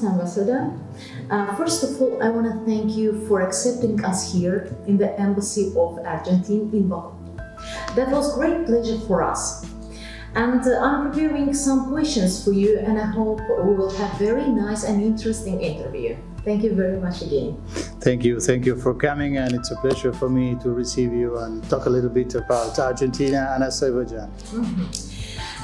Ambassador. First of all, I want to thank you for accepting us here in the Embassy of Argentina in Baku. That was great pleasure for us. And I'm preparing some questions for you, and I hope we will have very nice and interesting interview. Thank you very much again. Thank you for coming, and it's a pleasure for me to receive you and talk a little bit about Argentina and Azerbaijan.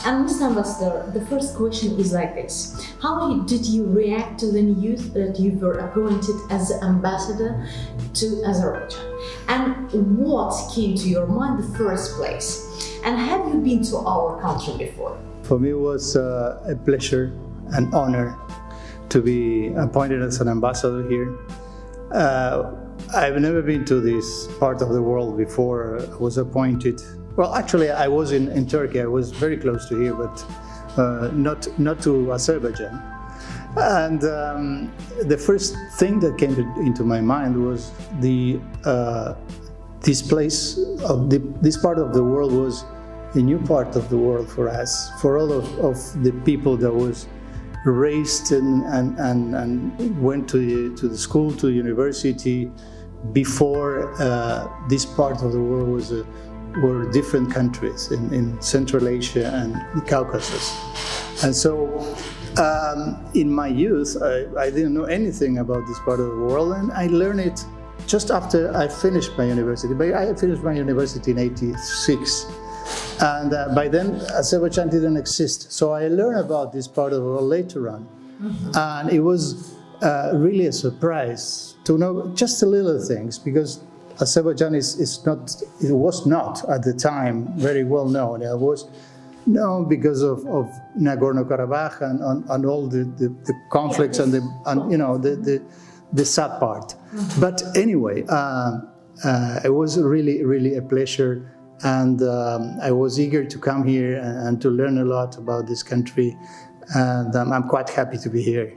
And Mr. Ambassador, the first question is like this. How did you react to the news that you were appointed as ambassador to Azerbaijan? And what came to your mind in the first place? And have you been to our country before? For me, it was a pleasure and honor to be appointed as an ambassador here. I've never been to this part of the world before. I was appointed. Well, actually, I was in Turkey. I was very close to here, but not to Azerbaijan. And the first thing that came into my mind was this place, this part of the world was a new part of the world for us, for all of the people that was raised and went to the school, to university. Before this part of the world were different countries in Central Asia and the Caucasus. And so in my youth, I didn't know anything about this part of the world, and I learned it just after I finished my university. But I finished my university in '86, and by then Azerbaijan didn't exist. So I learned about this part of the world later on, and it was really a surprise to know just the little things, because Azerbaijan was not at the time very well known. It was known because of Nagorno-Karabakh and all the conflicts and the sad part. But anyway, it was really a pleasure, and I was eager to come here and to learn a lot about this country, and I'm quite happy to be here.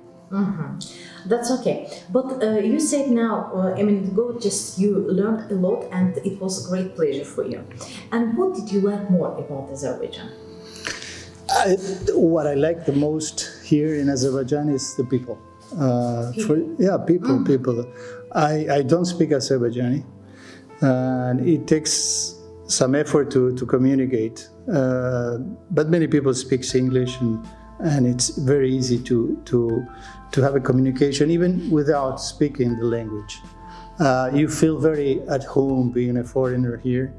That's okay. But you said now, a minute ago, just you learned a lot and it was a great pleasure for you. And what did you like more about Azerbaijan? What I like the most here in Azerbaijan is the people. People. I don't speak Azerbaijani, and it takes some effort to communicate. But many people speak English, and it's very easy to have a communication even without speaking the language. You feel very at home being a foreigner here.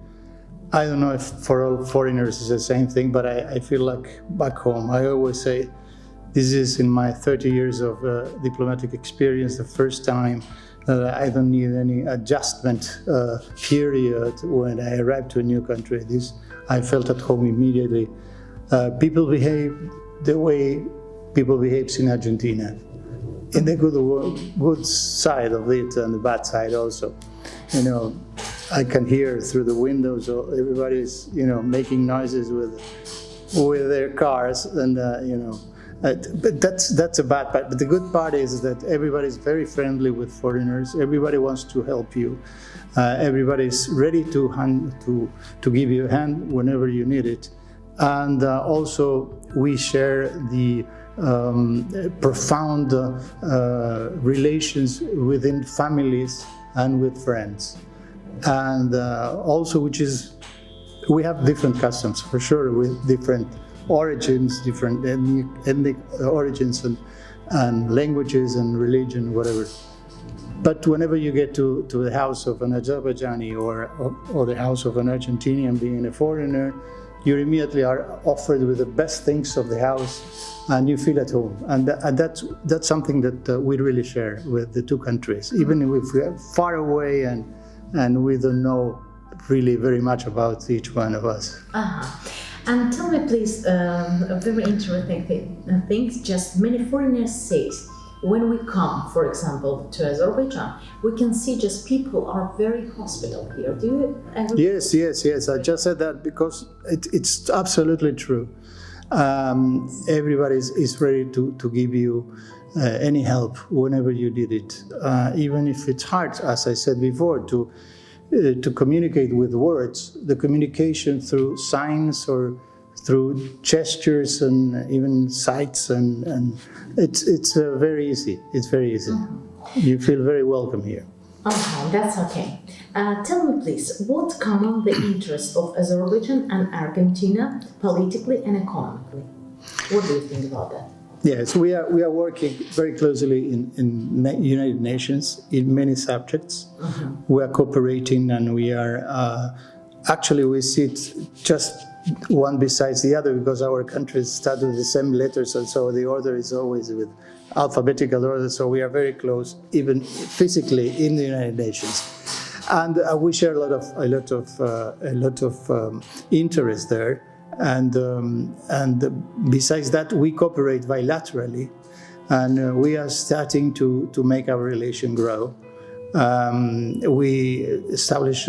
I don't know if for all foreigners it's the same thing, but I feel like back home. I always say this is, in my 30 years of diplomatic experience, the first time that I don't need any adjustment period when I arrived to a new country. I felt at home immediately. People behave the way people behave in Argentina, in the good side of it and the bad side also. You know, I can hear through the windows, so everybody's making noises with their cars, and but that's a bad part. But the good part is that everybody's very friendly with foreigners. Everybody wants to help you. Everybody's ready to give you a hand whenever you need it. And also we share the profound relations within families and with friends. And also, we have different customs, for sure, with different origins, different ethnic origins and languages and religion, whatever. But whenever you get to the house of an Azerbaijani or the house of an Argentinian, being a foreigner, you immediately are offered with the best things of the house, and you feel at home. And that's something that we really share with the two countries. Even if we are far away and we don't know really very much about each one of us. And tell me, please, a very interesting thing. Just many foreigners say, when we come, for example, to Azerbaijan, we can see just people are very hospitable here. Do you agree? Yes. I just said that because it's absolutely true. Everybody is ready to give you any help whenever you need it, even if it's hard, as I said before, to communicate with words. The communication through signs or through gestures and even sights, and it's very easy. It's very easy. You feel very welcome here. That's okay. Tell me, please, what common the interests of Azerbaijan and Argentina politically and economically? What do you think about that? Yes, we are working very closely in United Nations in many subjects. We are cooperating, and we are actually we sit just one besides the other because our countries start with the same letters, and so the order is always with alphabetical order. So we are very close, even physically, in the United Nations, and we share a lot of interest there. And besides that, we cooperate bilaterally, and we are starting to make our relation grow. We established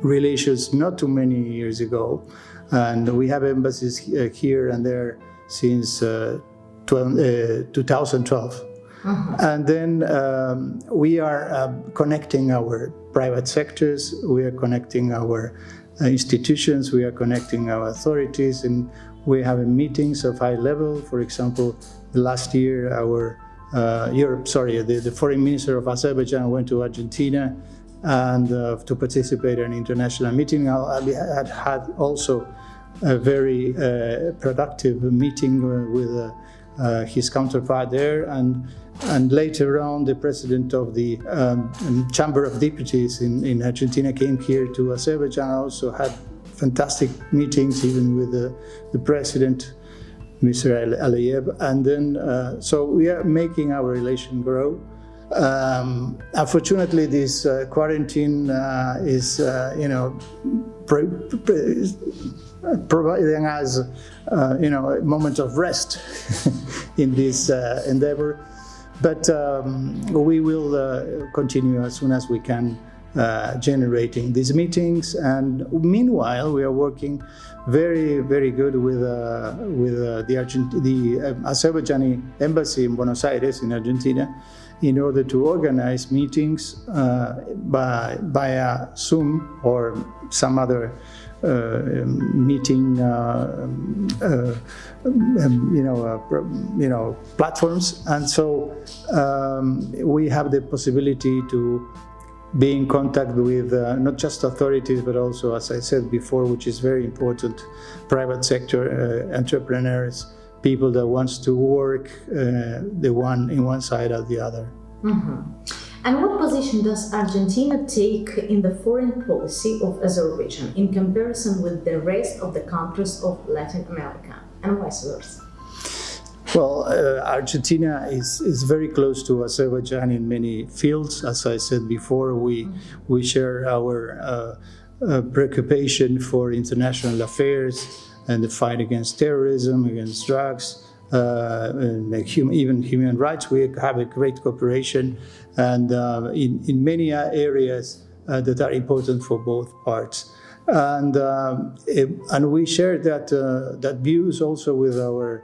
relations not too many years ago, and we have embassies here and there since 2012. And then we are connecting our private sectors, we are connecting our institutions, we are connecting our authorities, and we have meetings of high level. For example, last year the foreign minister of Azerbaijan went to Argentina and to participate in an international meeting. I had also a very productive meeting with his counterpart there, and later on the president of the Chamber of Deputies in Argentina came here to Azerbaijan. Also had fantastic meetings even with the president, Mr. Aliyev, and then so we are making our relation grow. Unfortunately, this quarantine is providing us a moment of rest in this endeavor, but we will continue as soon as we can generating these meetings. And meanwhile, we are working very, very good with the Azerbaijani embassy in Buenos Aires in Argentina, in order to organize meetings via Zoom or some other meeting platforms. And so we have the possibility to be in contact with not just authorities, but also, as I said before, which is very important, private sector entrepreneurs, people that wants to work the one in one side or the other. And what position does Argentina take in the foreign policy of Azerbaijan in comparison with the rest of the countries of Latin America, and vice versa? Well, Argentina is very close to Azerbaijan in many fields. As I said before, we share our preoccupation for international affairs and the fight against terrorism, against drugs, and even human rights. We have a great cooperation, and in many areas that are important for both parts. And we share that views also with our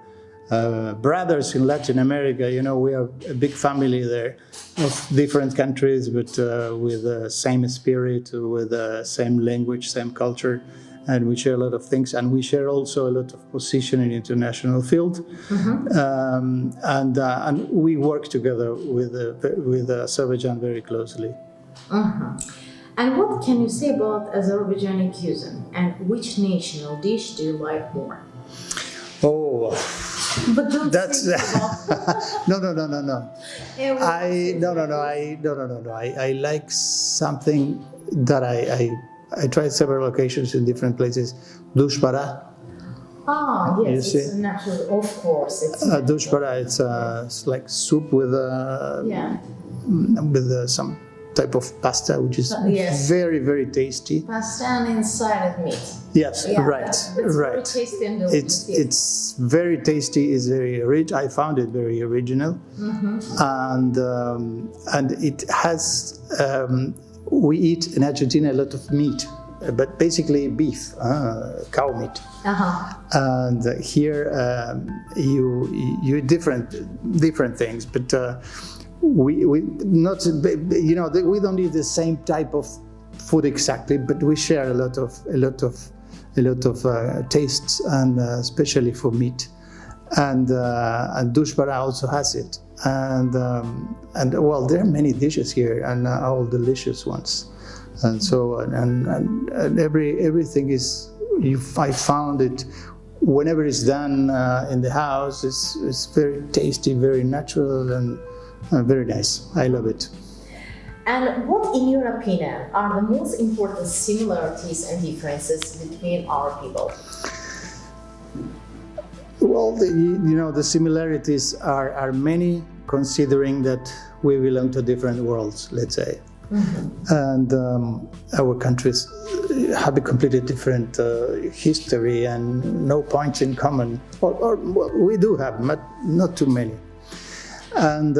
brothers in Latin America. We are a big family there of different countries, but with the same spirit, with the same language, same culture, and we share a lot of things. And we share also a lot of position in international field, and we work together with Azerbaijan very closely. And what can you say about Azerbaijani cuisine, and which national dish do you like more? Oh. But don't that's no. I like something that I tried several occasions in different places. Dushbara. Ah, yes, it's natural, of course. Dushbara. It's like soup with some type of pasta, which is yes. very, very tasty. Pasta and inside of meat. Yes, Yeah, right, that's right. very tasty and delicious. It's very tasty. It's very rich. I found it very original, and it has. We eat in Argentina a lot of meat, but basically beef, cow meat. And here you eat different things, but we not, you know, we don't eat the same type of food exactly, but we share a lot of tastes, and especially for meat. And Dushbara also has it, and well, there are many dishes here, and all delicious ones, and so and everything is. I found it whenever it's done in the house. It's very tasty, very natural, and very nice. I love it. And what, in your opinion, are the most important similarities and differences between our people? Well, the similarities are many, considering that we belong to different worlds, let's say. And our countries have a completely different history and no points in common. Or we do have, but not too many. And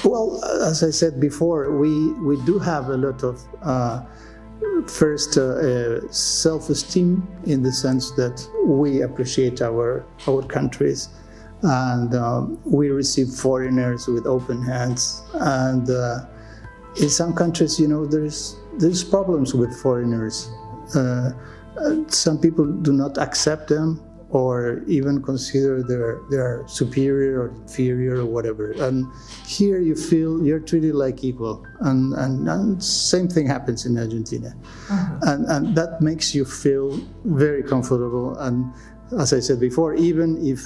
well, as I said before, we do have a lot of first self-esteem, in the sense that we appreciate our countries, and we receive foreigners with open hands. And in some countries, you know, there's problems with foreigners. Some people do not accept them, or even consider they're superior or inferior or whatever. And here you feel you're treated like equal, and same thing happens in Argentina. And that makes you feel very comfortable. And as I said before, even if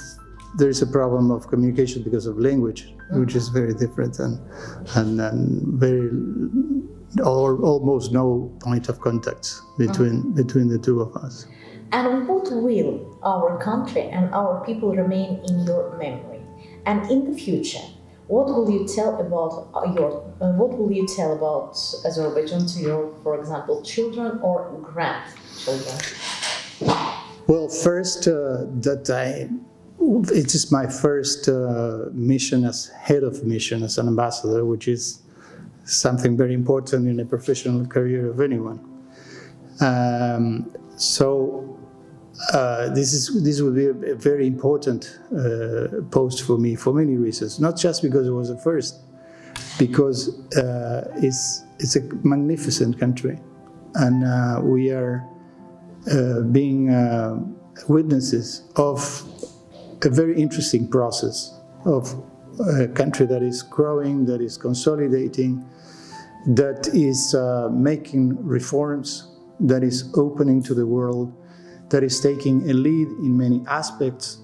there's a problem of communication because of language, which is very different, and very almost no point of contact between the two of us. And what will our country and our people remain in your memory? And in the future, what will you tell about Azerbaijan to your, for example, children or grandchildren? Well, first, it is my first mission as head of mission, as an ambassador, which is something very important in a professional career of anyone. This would be a very important post for me for many reasons. Not just because it was the first, because it's a magnificent country, and we are being witnesses of a very interesting process of a country that is growing, that is consolidating, that is making reforms, that is opening to the world, that is taking a lead in many aspects.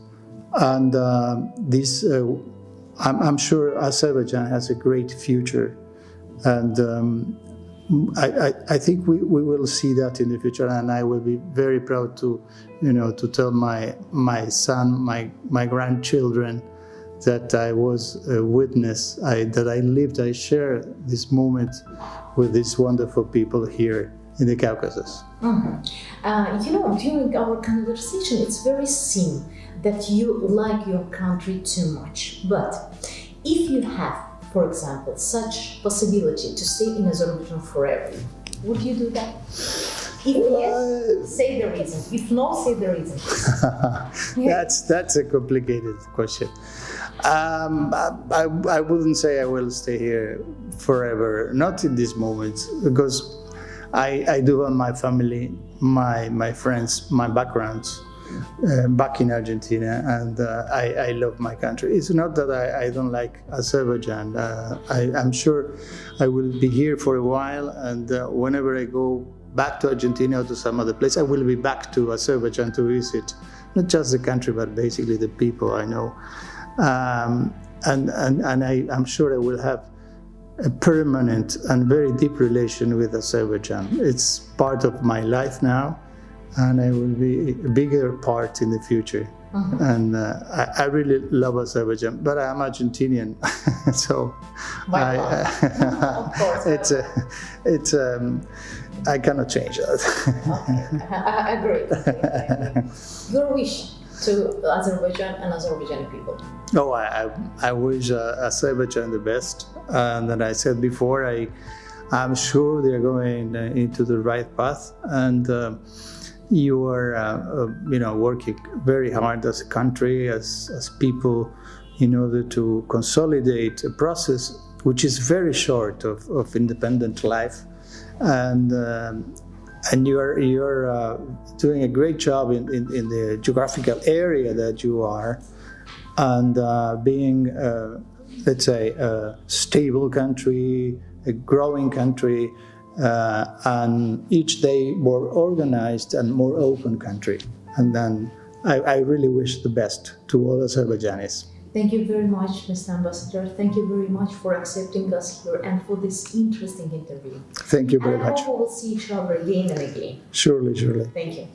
And I'm sure Azerbaijan has a great future. And I think we will see that in the future, and I will be very proud to tell my son, my grandchildren, that I was a witness, that I lived, I share this moment with these wonderful people here in the Caucasus. During our conversation, it's very seen that you like your country too much. But if you have, for example, such possibility to stay in Azerbaijan forever, would you do that? If yes, say the reason. If no, say the reason. That's a complicated question. I wouldn't say I will stay here forever, not in this moment, because I do have my family, my friends, my backgrounds back in Argentina, and I love my country. It's not that I don't like Azerbaijan. I'm sure I will be here for a while, and whenever I go back to Argentina or to some other place, I will be back to Azerbaijan to visit not just the country, but basically the people I know. And I'm sure I will have a permanent and very deep relation with Azerbaijan. It's part of my life now, and I will be a bigger part in the future. and I really love Azerbaijan. But I'm Argentinian, so Of course. I cannot change that. Okay, I agree. Your wish to Azerbaijan and Azerbaijani people? Oh, I wish Azerbaijan the best. And then I said before, I'm sure they're going into the right path. And you are, working very hard as a country, as people, in order to consolidate a process which is very short of independent life. And you're doing a great job in the geographical area that you are, and being, let's say, a stable country, a growing country, and each day more organized and more open country. And then I really wish the best to all Azerbaijanis. Thank you very much, Mr. Ambassador. Thank you very much for accepting us here and for this interesting interview. Thank you very much. I hope we will see each other again and again. Surely, surely. Thank you.